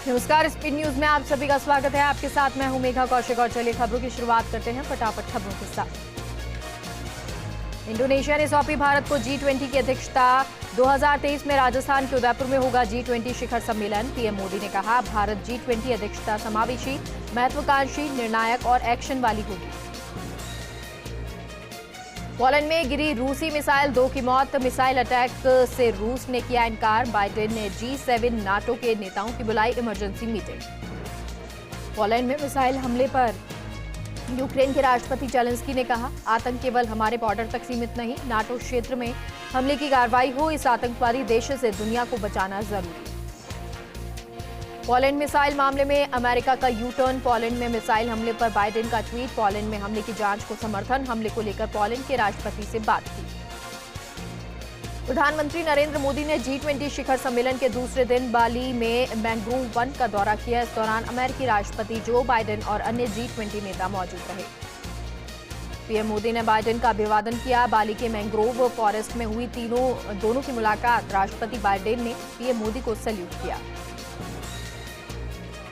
नमस्कार, speed news में आप सभी का स्वागत है। आपके साथ मैं हूं मेघा कौशिक और चलिए खबरों की शुरुआत करते हैं फटाफट खबरों के साथ। इंडोनेशिया ने सौंपी भारत को G20 की अध्यक्षता। 2023 में राजस्थान के उदयपुर में होगा G20 शिखर सम्मेलन। पीएम मोदी ने कहा, भारत G20 अध्यक्षता समावेशी, महत्वाकांक्षी, निर्णायक और एक्शन वाली होगी। पोलैंड में गिरी रूसी मिसाइल, 2 की मौत। मिसाइल अटैक से रूस ने किया इनकार। बाइडेन ने G7 नाटो के नेताओं की बुलाई इमरजेंसी मीटिंग। पोलैंड में मिसाइल हमले पर यूक्रेन के राष्ट्रपति जेलेंस्की ने कहा, आतंक केवल हमारे बॉर्डर तक सीमित नहीं, नाटो क्षेत्र में हमले की कार्रवाई हो, इस आतंकवादी देश से दुनिया को बचाना जरूरी। पोलैंड मिसाइल मामले में अमेरिका का यू टर्न। पोलैंड में मिसाइल हमले पर बाइडेन का ट्वीट। पोलैंड में हमले की जांच को समर्थन। हमले को लेकर पोलैंड के राष्ट्रपति से बात की। प्रधानमंत्री नरेंद्र मोदी ने G20 शिखर सम्मेलन के दूसरे दिन बाली में मैंग्रोव वन का दौरा किया। इस दौरान अमेरिकी राष्ट्रपति जो बाइडेन और अन्य G20 नेता मौजूद रहे। पीएम मोदी ने बाइडेन का अभिवादन किया। बाली के मैंग्रोव फॉरेस्ट में हुई दोनों की मुलाकात। राष्ट्रपति बाइडेन ने पीएम मोदी को सैल्यूट किया।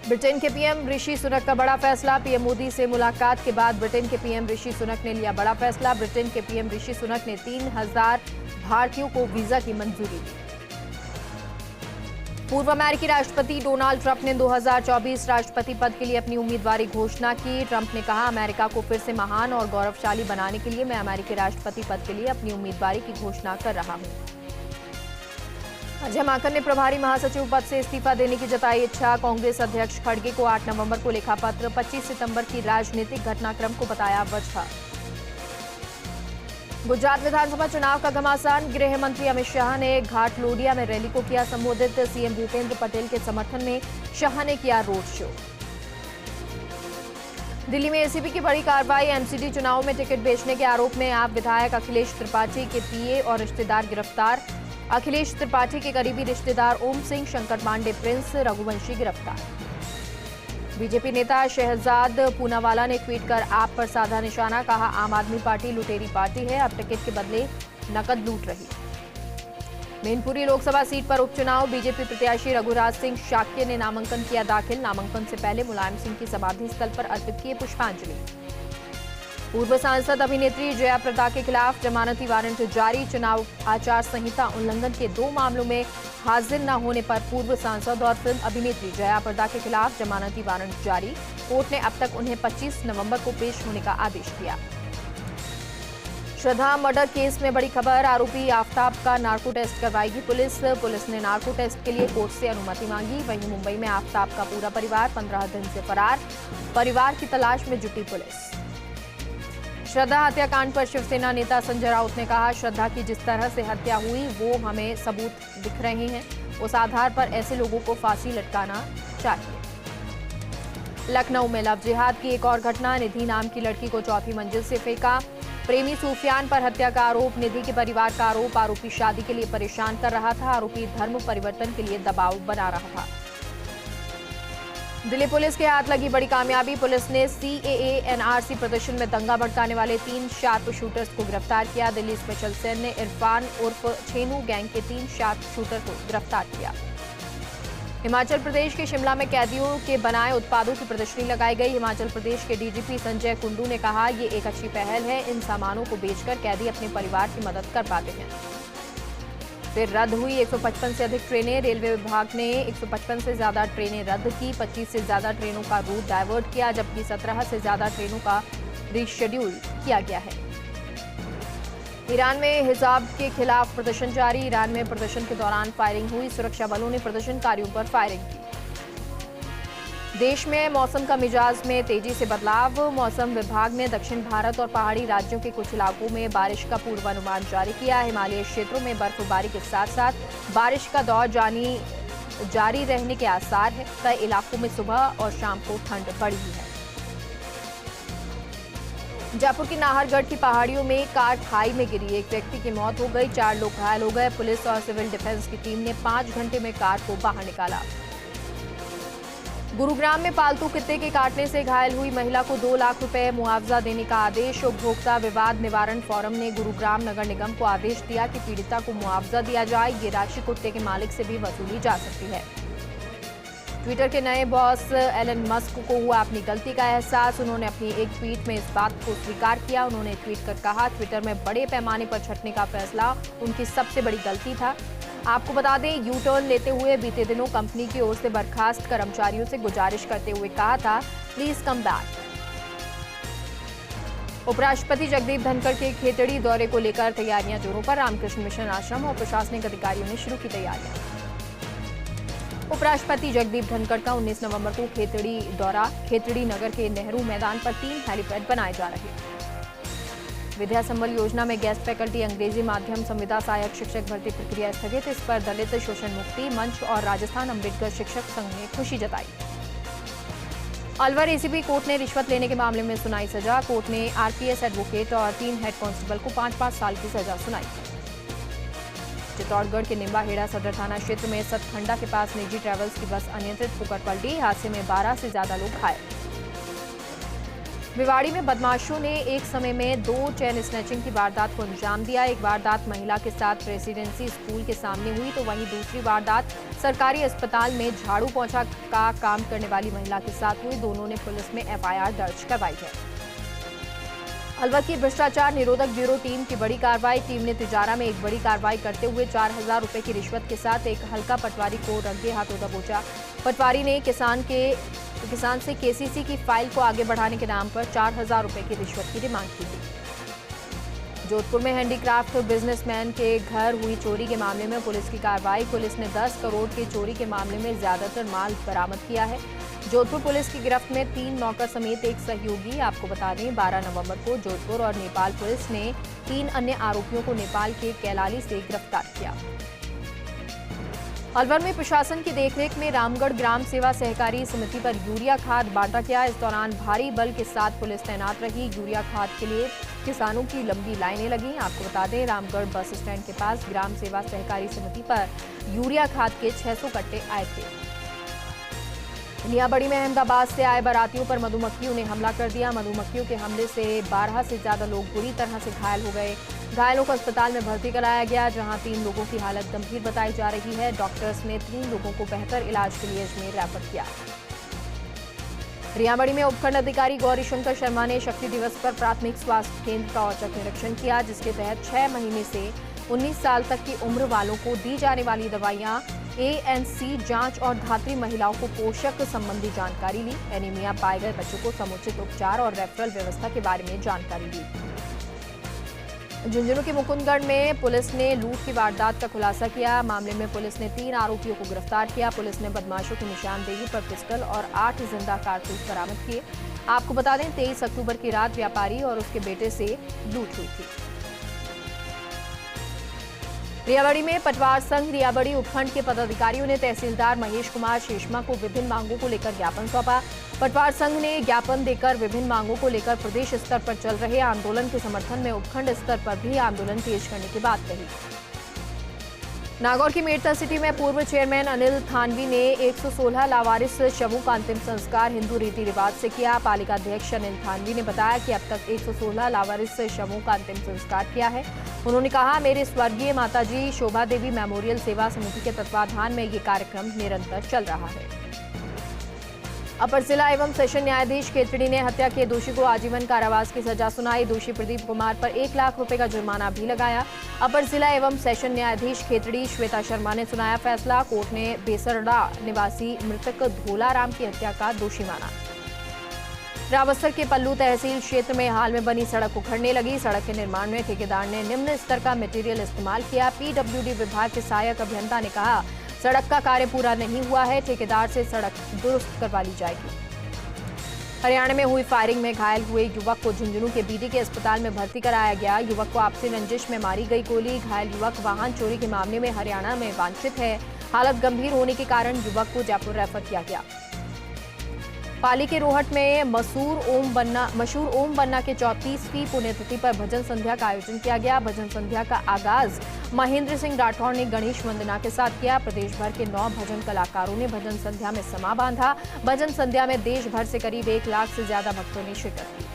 ब्रिटेन के पीएम ऋषि सुनक का बड़ा फैसला। पीएम मोदी से मुलाकात के बाद ब्रिटेन के पीएम ऋषि सुनक ने लिया बड़ा फैसला। ब्रिटेन के पीएम ऋषि सुनक ने 3000 भारतीयों को वीजा की मंजूरी दी। पूर्व अमेरिकी राष्ट्रपति डोनाल्ड ट्रंप ने 2024 राष्ट्रपति पद के लिए अपनी उम्मीदवारी घोषणा की। ट्रंप ने कहा, अमेरिका को फिर से महान और गौरवशाली बनाने के लिए मैं अमेरिकी राष्ट्रपति पद के लिए अपनी उम्मीदवारी की घोषणा कर रहा हूं। अजय माकन ने प्रभारी महासचिव पद से इस्तीफा देने की जताई इच्छा। कांग्रेस अध्यक्ष खड़गे को 8 नवंबर को लिखा पत्र। 25 सितंबर की राजनीतिक घटनाक्रम को बताया वजह। गुजरात विधानसभा चुनाव का घमासान। गृह मंत्री अमित शाह ने घाटलोडिया में रैली को किया संबोधित। सीएम भूपेंद्र पटेल के समर्थन में शाह ने किया रोड शो। दिल्ली में एसीबी की बड़ी कार्रवाई। एमसीडी चुनाव में टिकट बेचने के आरोप में आप विधायक अखिलेश त्रिपाठी के पीए और रिश्तेदार गिरफ्तार। अखिलेश त्रिपाठी के करीबी रिश्तेदार ओम सिंह, शंकर पांडे, प्रिंस रघुवंशी गिरफ्तार। बीजेपी नेता शहजाद पूनावाला ने ट्वीट कर आप पर साधा निशाना। कहा, आम आदमी पार्टी लुटेरी पार्टी है, अब टिकट के बदले नकद लूट रही। मैनपुरी लोकसभा सीट पर उपचुनाव। बीजेपी प्रत्याशी रघुराज सिंह शाक्य ने नामांकन किया दाखिल। नामांकन से पहले मुलायम सिंह की समाधि स्थल पर अर्पित किए पुष्पांजलि। पूर्व सांसद अभिनेत्री जया प्रदा के खिलाफ जमानती वारंट जारी। चुनाव आचार संहिता उल्लंघन के 2 मामलों में हाजिर न होने पर पूर्व सांसद और फिल्म अभिनेत्री जया प्रदा के खिलाफ जमानती वारंट जारी। कोर्ट ने अब तक उन्हें 25 नवंबर को पेश होने का आदेश दिया। श्रद्धा मर्डर केस में बड़ी खबर। आरोपी आफ्ताब का नार्को टेस्ट करवाएगी पुलिस ने नार्को टेस्ट के लिए कोर्ट से अनुमति मांगी। वहीं मुंबई में आफ्ताब का पूरा परिवार 15 दिन से फरार। परिवार की तलाश में जुटी पुलिस। श्रद्धा हत्याकांड पर शिवसेना नेता संजय राउत ने कहा, श्रद्धा की जिस तरह से हत्या हुई वो हमें सबूत दिख रहे हैं, उस आधार पर ऐसे लोगों को फांसी लटकाना चाहिए। लखनऊ में लव जिहाद की एक और घटना। निधि नाम की लड़की को 4थी मंजिल से फेंका। प्रेमी सूफियान पर हत्या का आरोप। निधि के परिवार का आरोप, आरोपी शादी के लिए परेशान कर रहा था। आरोपी धर्म परिवर्तन के लिए दबाव बना रहा था। दिल्ली पुलिस के हाथ लगी बड़ी कामयाबी। पुलिस ने CAA NRC प्रदर्शन में दंगा भड़काने वाले 3 शार्प शूटर्स को गिरफ्तार किया। दिल्ली स्पेशल सेल ने इरफान उर्फ छेनू गैंग के 3 शार्प शूटर को गिरफ्तार किया। हिमाचल प्रदेश के शिमला में कैदियों के बनाए उत्पादों की प्रदर्शनी लगाई गई। हिमाचल प्रदेश के DGP संजय कुंडू ने कहा, ये एक अच्छी पहल है। इन सामानों को बेचकर कैदी अपने परिवार की मदद कर पाते हैं। फिर रद्द हुई 155 से अधिक ट्रेनें। रेलवे विभाग ने 155 से ज्यादा ट्रेनें रद्द की। 25 से ज्यादा ट्रेनों का रूट डायवर्ट किया, जबकि 17 से ज्यादा ट्रेनों का रीशेड्यूल किया गया है। ईरान में हिजाब के खिलाफ प्रदर्शन जारी। ईरान में प्रदर्शन के दौरान फायरिंग हुई। सुरक्षा बलों ने प्रदर्शनकारियों पर फायरिंग की। देश में मौसम का मिजाज में तेजी से बदलाव। मौसम विभाग ने दक्षिण भारत और पहाड़ी राज्यों के कुछ इलाकों में बारिश का पूर्वानुमान जारी किया। हिमालयी क्षेत्रों में बर्फबारी के साथ साथ बारिश का दौर जारी रहने के आसार है। कई इलाकों में सुबह और शाम को ठंड बढ़ी है। जयपुर की नाहरगढ़ की पहाड़ियों में कार खाई में गिरी। एक व्यक्ति की मौत हो गई, 4 लोग घायल हो गए। पुलिस और सिविल डिफेंस की टीम ने 5 घंटे में कार को बाहर निकाला। गुरुग्राम में पालतू कुत्ते के काटने से घायल हुई महिला को 2 लाख रुपए मुआवजा देने का आदेश। उपभोक्ता विवाद निवारण फोरम ने गुरुग्राम नगर निगम को आदेश दिया कि पीड़िता को मुआवजा दिया जाए। ये राशि कुत्ते के मालिक से भी वसूली जा सकती है। ट्विटर के नए बॉस एलन मस्क को हुआ अपनी गलती का एहसास। उन्होंने अपनी एक ट्वीट में इस बात को स्वीकार किया। उन्होंने ट्वीट कर कहा, ट्विटर में बड़े पैमाने पर छंटने का फैसला उनकी सबसे बड़ी गलती था। आपको बता दें, यू टर्न लेते हुए बीते दिनों कंपनी की ओर से बर्खास्त कर्मचारियों से गुजारिश करते हुए कहा था, प्लीज कम बैक। उपराष्ट्रपति जगदीप धनखड़ के खेतड़ी दौरे को लेकर तैयारियां जोरों पर। रामकृष्ण मिशन आश्रम और प्रशासनिक अधिकारियों ने शुरू की तैयारियां। उपराष्ट्रपति जगदीप धनखड़ का 19 नवंबर को खेतड़ी दौरा। खेतड़ी नगर के नेहरू मैदान पर 3 हेलीपैड बनाए जा रहे हैं। विद्या संबल योजना में गेस्ट फैकल्टी अंग्रेजी माध्यम संविदा सहायक शिक्षक भर्ती प्रक्रिया स्थगित। इस पर दलित शोषण मुक्ति मंच और राजस्थान अम्बेडकर शिक्षक संघ ने खुशी जताई। अलवर एसीपी कोर्ट ने रिश्वत लेने के मामले में सुनाई सजा। कोर्ट ने आरपीएस एडवोकेट और 3 हेड कांस्टेबल को 5-5 साल की सजा सुनाई। चित्तौड़गढ़ के निम्बाहेड़ा सदर थाना क्षेत्र में सतखंडा के पास निजी ट्रैवल्स की बस अनियंत्रित होकर पलटी। हादसे में 12 से ज्यादा लोग घायल। भिवाड़ी में बदमाशों ने एक समय में 2 चेन स्नैचिंग की वारदात को अंजाम दिया। एक वारदात महिला के साथ प्रेसिडेंसी स्कूल के सामने हुई, तो वहीं दूसरी वारदात सरकारी अस्पताल में झाड़ू पोंछा का काम करने वाली महिला के साथ हुई। दोनों ने पुलिस में एफआईआर दर्ज करवाई है। अलवर की भ्रष्टाचार निरोधक ब्यूरो टीम की बड़ी कार्रवाई। टीम ने तिजारा में एक बड़ी कार्रवाई करते हुए 4000 रुपए की रिश्वत के साथ एक हल्का पटवारी को रंगे हाथों दबोचा। पटवारी ने किसान से केसीसी की फाइल को आगे बढ़ाने के नाम पर 4000 रुपए की रिश्वत की डिमांड की थी। जोधपुर में हैंडीक्राफ्ट बिजनेसमैन के घर हुई चोरी के मामले में पुलिस की कार्रवाई। पुलिस ने 10 करोड़ की चोरी के मामले में ज्यादातर माल बरामद किया है। जोधपुर पुलिस की गिरफ्त में 3 नौकर समेत एक सहयोगी। आपको बता दें, 12 नवंबर को जोधपुर और नेपाल पुलिस ने 3 अन्य आरोपियों को नेपाल के कैलाली से गिरफ्तार किया। अलवर में प्रशासन की देखरेख में रामगढ़ ग्राम सेवा सहकारी समिति पर यूरिया खाद बांटा गया। इस दौरान भारी बल के साथ पुलिस तैनात रही। यूरिया खाद के लिए किसानों की लंबी लाइनें लगी। आपको बता दें, रामगढ़ बस स्टैंड के पास ग्राम सेवा सहकारी समिति पर यूरिया खाद के 600 कट्टे आए थे। लियाबड़ी में अहमदाबाद से आए बारातियों पर मधुमक्खियों ने हमला कर दिया। मधुमक्खियों के हमले से 12 से ज्यादा लोग बुरी तरह से घायल हो गए। घायलों को अस्पताल में भर्ती कराया गया, जहां 3 लोगों की हालत गंभीर बताई जा रही है। डॉक्टर्स ने 3 लोगों को बेहतर इलाज के लिए अजमेर रेफर किया। रियाबड़ी में उपखंड अधिकारी गौरी शंकर शर्मा ने शक्ति दिवस पर प्राथमिक स्वास्थ्य केंद्र का औचक निरीक्षण किया, जिसके तहत 6 महीने से 19 साल तक की उम्र वालों को दी जाने वाली दवाइयां, एएनसी जांच और धात्री महिलाओं को पोषक संबंधी जानकारी ली। एनीमिया पाए गए बच्चों को समुचित उपचार और रेफरल व्यवस्था के बारे में जानकारी दी। झुंझुनू के मुकुंदगढ़ में पुलिस ने लूट की वारदात का खुलासा किया। मामले में पुलिस ने 3 आरोपियों को गिरफ्तार किया। पुलिस ने बदमाशों की निशानदेही पर पिस्टल और 8 जिंदा कारतूस बरामद किए। आपको बता दें, 23 अक्टूबर की रात व्यापारी और उसके बेटे से लूट हुई थी। रियाबड़ी में पटवार संघ रियाबड़ी उपखंड के पदाधिकारियों ने तहसीलदार महेश कुमार शेषमा को विभिन्न मांगों को लेकर ज्ञापन सौंपा। पटवार संघ ने ज्ञापन देकर विभिन्न मांगों को लेकर प्रदेश स्तर पर चल रहे आंदोलन के समर्थन में उपखंड स्तर पर भी आंदोलन तेज करने की बात कही। नागौर की मेड़ता सिटी में पूर्व चेयरमैन अनिल थानवी ने 116 लावारिस शवों का अंतिम संस्कार हिंदू रीति रिवाज से किया। पालिका अध्यक्ष अनिल थानवी ने बताया कि अब तक 116 लावारिस शवों का अंतिम संस्कार किया है। उन्होंने कहा, मेरे स्वर्गीय माताजी शोभा देवी मेमोरियल सेवा समिति के तत्वाधान में ये कार्यक्रम निरंतर चल रहा है। अपर जिला एवं सेशन न्यायाधीश खेतड़ी ने हत्या के दोषी को आजीवन कारावास की सजा सुनाई। दोषी प्रदीप कुमार पर 1 लाख रुपए का जुर्माना भी लगाया। अपर जिला एवं सेशन न्यायाधीश खेतड़ी श्वेता शर्मा ने सुनाया फैसला। कोर्ट ने बेसरड़ा निवासी मृतक धोलाराम की हत्या का दोषी माना। रावस्तर के पल्लू तहसील क्षेत्र में हाल में बनी सड़क उखड़ने लगी। सड़क के निर्माण में ठेकेदार ने निम्न स्तर का मटेरियल इस्तेमाल किया। पीडब्ल्यूडी विभाग के सहायक अभियंता ने कहा, सड़क का कार्य पूरा नहीं हुआ है, ठेकेदार से सड़क दुरुस्त करवा ली जाएगी। हरियाणा में हुई फायरिंग में घायल हुए युवक को झुंझुनू के बीडी के अस्पताल में भर्ती कराया गया। युवक को आपसी रंजिश में मारी गई गोली। घायल युवक वाहन चोरी के मामले में हरियाणा में वांछित है। हालत गंभीर होने के कारण युवक को जयपुर रेफर किया गया। पाली के रोहट में मशहूर ओम बन्ना के 34वीं पुण्यतिथि पर भजन संध्या का आयोजन किया गया। भजन संध्या का आगाज महेंद्र सिंह राठौड़ ने गणेश वंदना के साथ किया। प्रदेश भर के 9 भजन कलाकारों ने भजन संध्या में समा बांधा। भजन संध्या में देश भर से करीब 1 लाख से ज्यादा भक्तों ने शिरकत की।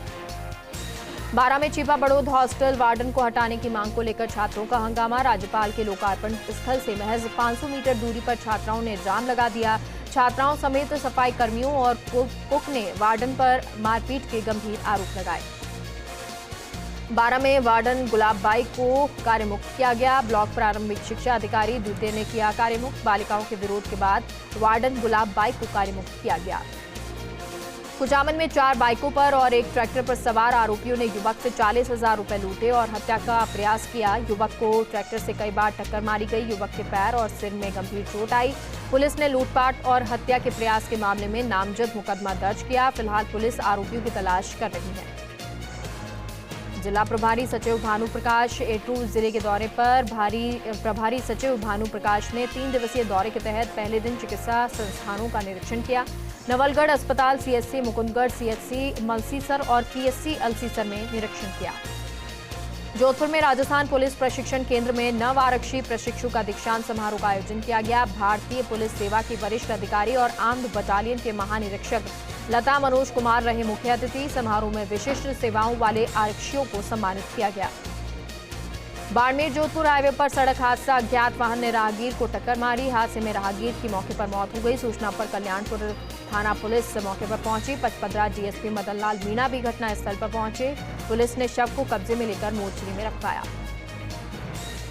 12 में छिपा बड़ौद हॉस्टल वार्डन को हटाने की मांग को लेकर छात्रों का हंगामा। राज्यपाल के लोकार्पण स्थल से महज 500 मीटर दूरी पर छात्राओं ने जाम लगा दिया। छात्राओं समेत सफाई कर्मियों और कुक ने वार्डन पर मारपीट के गंभीर आरोप लगाए। 12 में वार्डन गुलाब बाई को कार्यमुक्त किया गया। ब्लॉक प्रारंभिक शिक्षा अधिकारी द्वितीय ने किया कार्यमुक्त। बालिकाओं के विरोध के बाद वार्डन गुलाब बाई को कार्यमुक्त किया गया। कुचामन में 4 बाइकों पर और एक ट्रैक्टर पर सवार आरोपियों ने युवक से 40,000 रुपए लूटे और हत्या का प्रयास किया। युवक को ट्रैक्टर से कई बार टक्कर मारी गई। युवक के पैर और सिर में गंभीर चोट आई। पुलिस ने लूटपाट और हत्या के प्रयास के मामले में नामजद मुकदमा दर्ज किया। फिलहाल पुलिस आरोपियों की तलाश कर रही है। जिला प्रभारी सचिव भानु प्रकाश एटू जिले के दौरे पर प्रभारी सचिव भानु प्रकाश ने 3 दिवसीय दौरे के तहत पहले दिन चिकित्सा संस्थानों का निरीक्षण किया। नवलगढ़ अस्पताल, सीएचसी मुकुंदगढ़, सीएचसी मलसीसर और पीएचसी अल्सीसर में निरीक्षण किया। जोधपुर में राजस्थान पुलिस प्रशिक्षण केंद्र में नव आरक्षी प्रशिक्षु का दीक्षांत समारोह का आयोजन किया गया। भारतीय पुलिस सेवा की वरिष्ठ अधिकारी और आर्म्ड बटालियन के महानिरीक्षक लता मनोज कुमार रहे मुख्य अतिथि। समारोह में विशिष्ट सेवाओं वाले आरक्षियों को सम्मानित किया गया। बाड़मेर जोधपुर हाईवे पर सड़क हादसा, अज्ञात वाहन ने राहगीर को टक्कर मारी। हादसे में राहगीर की मौके पर मौत हो गई। सूचना पर कल्याणपुर थाना पुलिस मौके पर पहुंची। 55 डीएसपी मदन लाल मीणा भी घटनास्थल पर पहुंचे। पुलिस ने शव को कब्जे में लेकर मोर्चरी में रखवाया।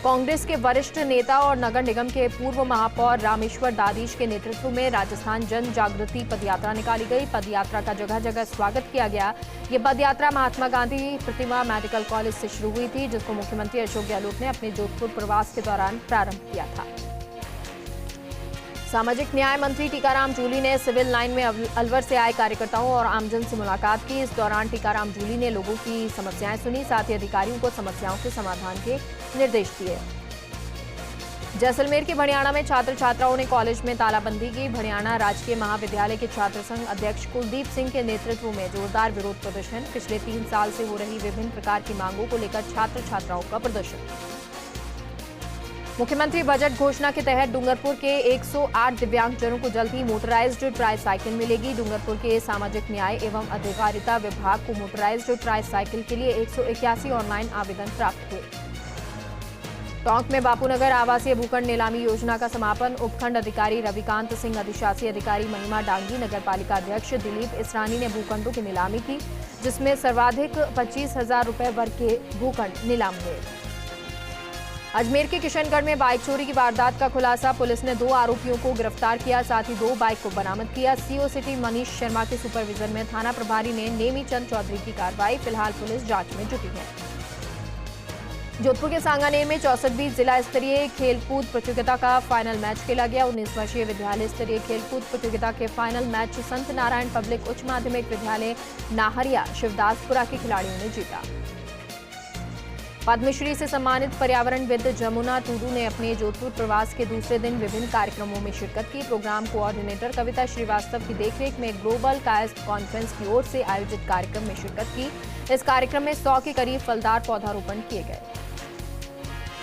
कांग्रेस के वरिष्ठ नेता और नगर निगम के पूर्व महापौर रामेश्वर दादीश के नेतृत्व में राजस्थान जन जागृति पदयात्रा निकाली गई। पदयात्रा का जगह जगह स्वागत किया गया। ये पदयात्रा महात्मा गांधी प्रतिमा मेडिकल कॉलेज से शुरू हुई थी, जिसको मुख्यमंत्री अशोक गहलोत ने अपने जोधपुर प्रवास के दौरान प्रारंभ किया था। सामाजिक न्याय मंत्री टीकाराम जूली ने सिविल लाइन में अलवर से आए कार्यकर्ताओं और आमजन से मुलाकात की। इस दौरान टीकाराम जूली ने लोगों की समस्याएं सुनी, साथ ही अधिकारियों को समस्याओं के समाधान के निर्देश दिए। जैसलमेर के भड़ियाणा में छात्र छात्राओं ने कॉलेज में तालाबंदी की। भड़ियाणा राजकीय महाविद्यालय के छात्र संघ अध्यक्ष कुलदीप सिंह के नेतृत्व में जोरदार विरोध प्रदर्शन। पिछले 3 साल से हो रही विभिन्न प्रकार की मांगों को लेकर छात्र छात्राओं का प्रदर्शन। मुख्यमंत्री बजट घोषणा के तहत डूंगरपुर के 108 दिव्यांगजनों को जल्द ही मोटराइज्ड ट्राईसाइकिल मिलेगी। डूंगरपुर के सामाजिक न्याय एवं अधिकारिता विभाग को मोटराइज्ड ट्राईसाइकिल के लिए 181 ऑनलाइन आवेदन प्राप्त हुए। टोंक में बापूनगर आवासीय भूखंड नीलामी योजना का समापन। उपखंड अधिकारी रविकांत सिंह, अधिशासी अधिकारी महिमा डांगी, नगरपालिका अध्यक्ष दिलीप इसरानी ने भूखंडों की नीलामी की, जिसमें सर्वाधिक 25,000 रुपए वर्ग के भूखंड नीलाम हुए। अजमेर के किशनगढ़ में बाइक चोरी की वारदात का खुलासा। पुलिस ने 2 आरोपियों को गिरफ्तार किया, साथ ही 2 बाइक को बरामद किया। सीओ सिटी मनीष शर्मा के सुपरविजन में थाना प्रभारी ने नेमी चंद चौधरी की कार्रवाई। फिलहाल पुलिस जांच में जुटी है। जोधपुर के सांगानेर में 64वीं जिला स्तरीय खेलकूद प्रतियोगिता का फाइनल मैच खेला गया। 19 वर्षीय विद्यालय स्तरीय खेलकूद प्रतियोगिता के फाइनल मैच संत नारायण पब्लिक उच्च माध्यमिक विद्यालय नाहरिया शिवदासपुरा के खिलाड़ियों ने जीता। पद्मश्री से सम्मानित पर्यावरणविद जमुना टूडू ने अपने जोधपुर प्रवास के दूसरे दिन विभिन्न कार्यक्रमों में शिरकत की। प्रोग्राम कोऑर्डिनेटर कविता श्रीवास्तव की देखरेख में ग्लोबल कायस्थ कॉन्फ्रेंस की ओर से आयोजित कार्यक्रम में शिरकत की। इस कार्यक्रम में 100 के करीब फलदार पौधारोपण किए गए।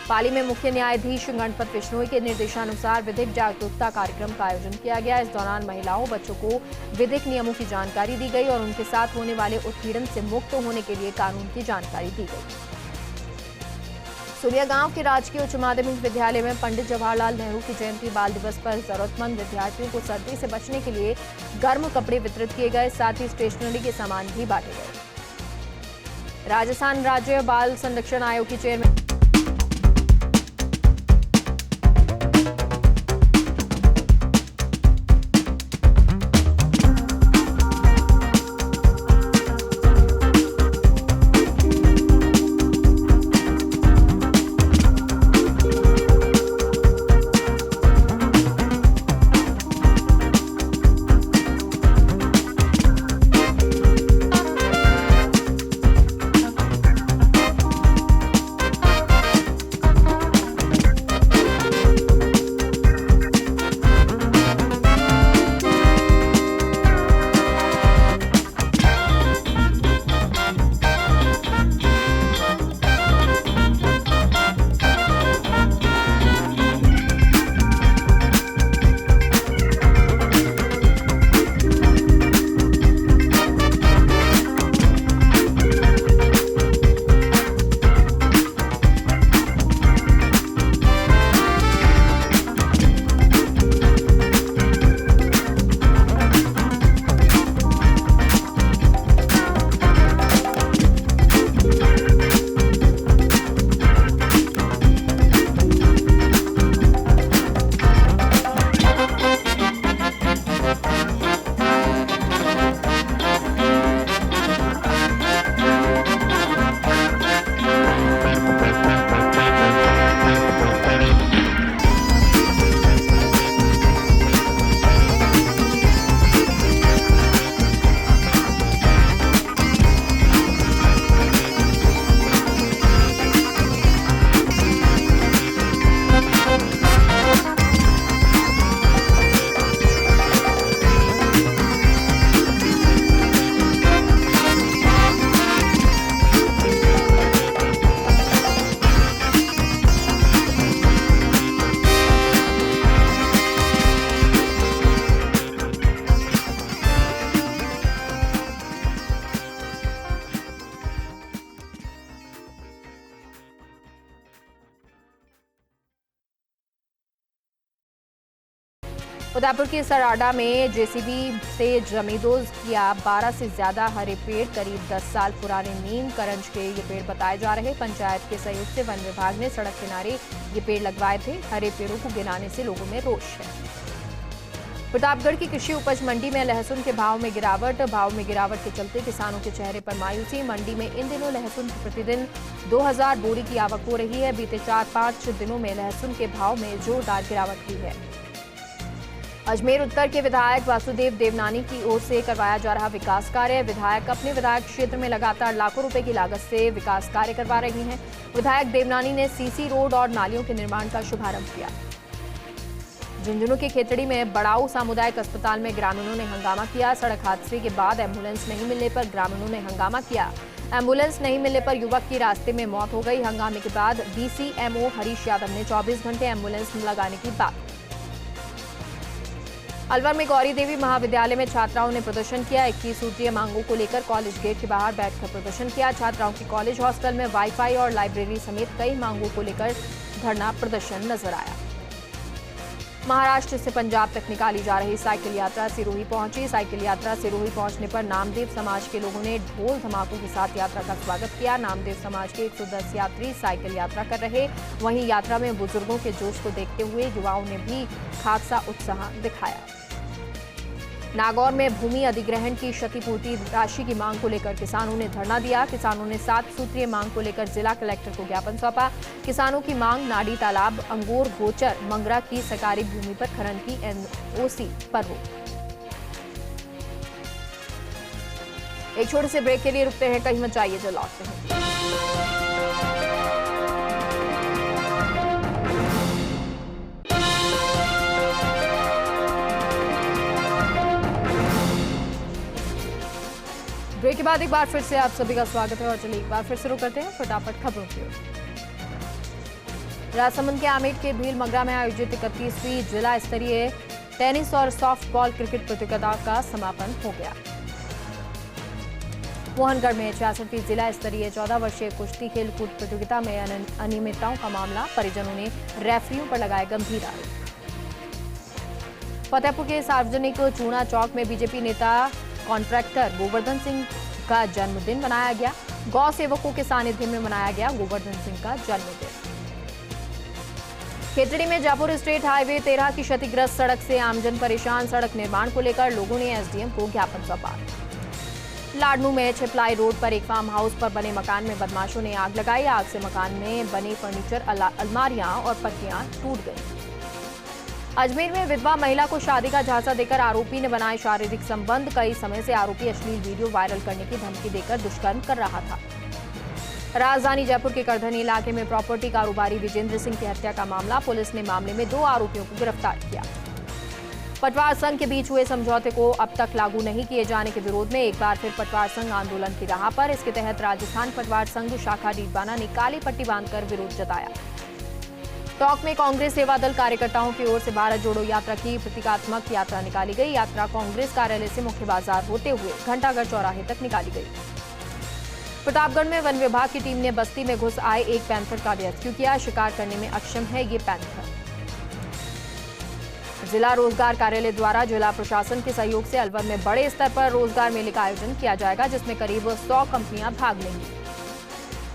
पाली में मुख्य न्यायाधीश गणपत बिश्नोई के निर्देशानुसार विधिक जागरूकता कार्यक्रम का आयोजन किया गया। इस दौरान महिलाओं, बच्चों को विधिक नियमों की जानकारी दी गई और उनके साथ होने वाले उत्पीड़न से मुक्त होने के लिए कानून की जानकारी दी गई। सुलिया गांव के राजकीय उच्च माध्यमिक विद्यालय में पंडित जवाहरलाल नेहरू की जयंती बाल दिवस पर जरूरतमंद विद्यार्थियों को सर्दी से बचने के लिए गर्म कपड़े वितरित किए गए, साथ ही स्टेशनरी के सामान भी बांटे गए। राजस्थान राज्य बाल संरक्षण आयोग की चेयरमैन उदयपुर के सराडा में जेसीबी से जमींदोज किया 12 से ज्यादा हरे पेड़। करीब 10 साल पुराने नीम करंज के ये पेड़ बताए जा रहे। पंचायत के सहयोग से वन विभाग ने सड़क किनारे ये पेड़ लगवाए थे। हरे पेड़ों को गिराने से लोगों में रोष है। प्रतापगढ़ की कृषि उपज मंडी में लहसुन के भाव में गिरावट के चलते किसानों के चेहरे पर मायूसी। मंडी में इन दिनों लहसुन की प्रतिदिन 2000 बोरी की आवक हो रही है। बीते 4-5 दिनों में लहसुन के भाव में जोरदार गिरावट हुई है। अजमेर उत्तर के विधायक वासुदेव देवनानी की ओर से करवाया जा रहा विकास कार्य। विधायक अपने विधायक क्षेत्र में लगातार लाखों रुपए की लागत से विकास कार्य करवा रही हैं। विधायक देवनानी ने सीसी रोड और नालियों के निर्माण का शुभारंभ किया। झुंझुनू के खेतड़ी में बड़ाऊ सामुदायिक अस्पताल में ग्रामीणों ने हंगामा किया। सड़क हादसे के बाद एम्बुलेंस नहीं मिलने पर ग्रामीणों ने हंगामा किया। एम्बुलेंस नहीं मिलने पर युवक की रास्ते में मौत हो गई। हंगामे के बाद डीसीएमओ हरीश यादव ने 24 घंटे एम्बुलेंस लगाने की बात। अलवर में गौरी देवी महाविद्यालय में छात्राओं ने प्रदर्शन किया। 21 सूत्रीय मांगों को लेकर कॉलेज गेट के बाहर बैठकर प्रदर्शन किया। छात्राओं की कॉलेज हॉस्टल में वाईफाई और लाइब्रेरी समेत कई मांगों को लेकर धरना प्रदर्शन नजर आया। महाराष्ट्र से पंजाब तक निकाली जा रही साइकिल यात्रा सिरोही पहुंची। साइकिल यात्रा सिरोही पहुंचने पर नामदेव समाज के लोगों ने ढोल धमाकों के साथ यात्रा का स्वागत किया। नामदेव समाज के 110 यात्री साइकिल यात्रा कर रहे। वहीं यात्रा में बुजुर्गों के जोश को देखते हुए युवाओं ने भी खासा उत्साह दिखाया। नागौर में भूमि अधिग्रहण की क्षतिपूर्ति राशि की मांग को लेकर किसानों ने धरना दिया। किसानों ने 7 सूत्रीय मांग को लेकर जिला कलेक्टर को ज्ञापन सौंपा। किसानों की मांग नाडी तालाब, अंगूर, गोचर, मंगरा की सरकारी भूमि पर खनन की एनओसी पर हो। एक छोटे से ब्रेक के लिए रुकते हैं, कहीं मत जाइए, जो लौटते हैं। ब्रेक के बाद एक बार फिर से आप सभी का स्वागत है और चलिए एक बार फिर शुरू करते हैं फटाफट खबरों की ओर। राजसमंद के आमेट के भील मंगरा में आयोजित 31वीं जिला स्तरीय टेनिस और सॉफ्टबॉल क्रिकेट प्रतियोगिता का समापन हो गया। मोहनगढ़ में 66वीं जिला स्तरीय 14 वर्षीय कुश्ती खेलकूद प्रतियोगिता में अनियमितताओं का मामला। परिजनों ने रेफरियों पर लगाए गंभीर आरोप। फतेहपुर के सार्वजनिक चूना चौक में बीजेपी नेता कॉन्ट्रैक्टर गोवर्धन सिंह का जन्मदिन मनाया गया। गौ सेवकों के सानिध्य में मनाया गया गोवर्धन सिंह का जन्मदिन। खेतड़ी में जयपुर स्टेट हाईवे 13 की क्षतिग्रस्त सड़क से आमजन परेशान। सड़क निर्माण को लेकर लोगों ने एसडीएम को ज्ञापन सौंपा। लाडनू में छिपलाई रोड पर एक फार्म हाउस पर बने मकान में बदमाशों ने आग लगाई। आग से मकान में बने फर्नीचर, अलमारियां और पट्टियां टूट गई। अजमेर में विधवा महिला को शादी का झांसा देकर आरोपी ने बनाए शारीरिक संबंध। कई समय से आरोपी अश्लील वीडियो वायरल करने की धमकी देकर दुष्कर्म कर रहा था। राजधानी जयपुर के करधनी इलाके में प्रॉपर्टी कारोबारी विजेंद्र सिंह की हत्या का मामला। पुलिस ने मामले में 2 आरोपियों को गिरफ्तार किया। पटवार संघ के बीच हुए समझौते को अब तक लागू नहीं किए जाने के विरोध में एक बार फिर पटवार संघ आंदोलन की राह पर। इसके तहत राजस्थान पटवार संघ शाखा डीडवाना ने काली पट्टी बांधकर विरोध जताया। टोंक में कांग्रेस सेवा दल कार्यकर्ताओं की ओर से भारत जोड़ो यात्रा की प्रतीकात्मक यात्रा निकाली गई। यात्रा कांग्रेस कार्यालय से मुख्य बाजार होते हुए घंटाघर चौराहे तक निकाली गई। प्रतापगढ़ में वन विभाग की टीम ने बस्ती में घुस आए एक पैंथर का रेस्क्यू किया। शिकार करने में अक्षम है ये पैंथर। जिला रोजगार कार्यालय द्वारा जिला प्रशासन के सहयोग से अलवर में बड़े स्तर पर रोजगार मेले का आयोजन किया जाएगा, जिसमें करीब 100 कंपनियां भाग लेंगी।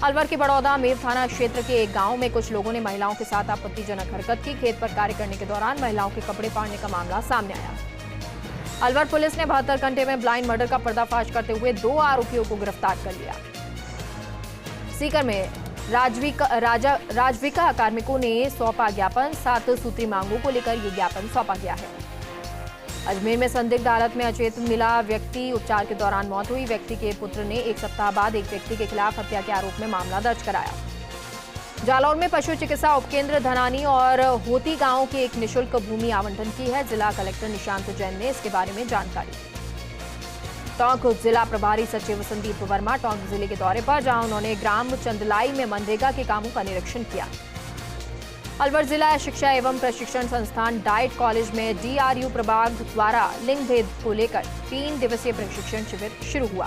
अलवर के बड़ौदा मेव थाना क्षेत्र के एक गांव में कुछ लोगों ने महिलाओं के साथ आपत्तिजनक हरकत की। खेत पर कार्य करने के दौरान महिलाओं के कपड़े फाड़ने का मामला सामने आया। अलवर पुलिस ने 72 घंटे में ब्लाइंड मर्डर का पर्दाफाश करते हुए 2 आरोपियों को गिरफ्तार कर लिया। सीकर में राजविका कार्मिकों ने सौंपा ज्ञापन। 7 सूत्री मांगों को लेकर यह ज्ञापन सौंपा गया है। अजमेर में संदिग्ध हालत में अचेत मिला व्यक्ति, उपचार के दौरान मौत हुई। व्यक्ति के पुत्र ने 1 सप्ताह बाद एक व्यक्ति के खिलाफ हत्या के आरोप में मामला दर्ज कराया। जालौर में पशु चिकित्सा उपकेंद्र धनानी और होती गांव के एक निःशुल्क भूमि आवंटन की है। जिला कलेक्टर निशांत जैन ने इसके बारे में जानकारी। टोंक जिला प्रभारी सचिव संदीप वर्मा टोंक जिले के दौरे पर, जहां उन्होंने ग्राम चंदलाई में मनरेगा के कामों का निरीक्षण किया। अलवर जिला शिक्षा एवं प्रशिक्षण संस्थान डाइट कॉलेज में डीआरयू प्रभाग द्वारा लिंग भेद को लेकर 3 दिवसीय प्रशिक्षण शिविर शुरू हुआ।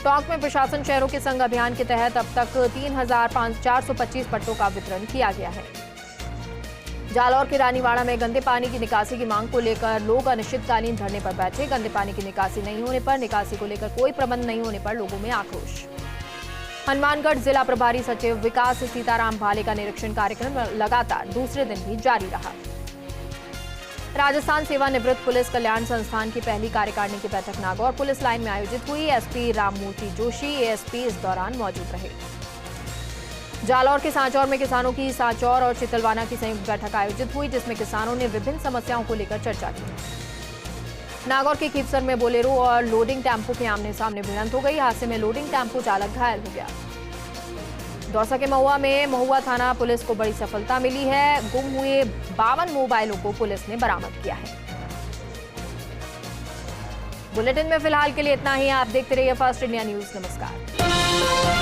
टोंक में प्रशासन शहरों के संग अभियान के तहत अब तक 3425 पट्टों का वितरण किया गया है। जालौर के रानीवाड़ा में गंदे पानी की निकासी की मांग को लेकर लोग अनिश्चितकालीन धरने पर बैठे। गंदे पानी की निकासी नहीं होने पर, निकासी को लेकर कोई प्रबंध नहीं होने पर लोगों में आक्रोश। हनुमानगढ़ जिला प्रभारी सचिव विकास सीताराम भाले का निरीक्षण कार्यक्रम लगातार दूसरे दिन भी जारी रहा। राजस्थान सेवानिवृत्त पुलिस कल्याण संस्थान की पहली कार्यकारिणी की बैठक नागौर पुलिस लाइन में आयोजित हुई। एसपी राममूर्ति जोशी एएसपी इस दौरान मौजूद रहे। जालौर के सांचौर में किसानों की सांचौर और चितलवाना की संयुक्त बैठक आयोजित हुई, जिसमें किसानों ने विभिन्न समस्याओं को लेकर चर्चा की। नागौर के खीपसर में बोलेरो और लोडिंग टेम्पो के आमने सामने भिड़ंत हो गई। हादसे में लोडिंग टेम्पो चालक घायल हो गया। दौसा के महुआ में महुआ थाना पुलिस को बड़ी सफलता मिली है। गुम हुए 52 मोबाइलों को पुलिस ने बरामद किया है। बुलेटिन में फिलहाल के लिए इतना ही। आप देखते रहिए फास्ट इंडिया न्यूज। नमस्कार।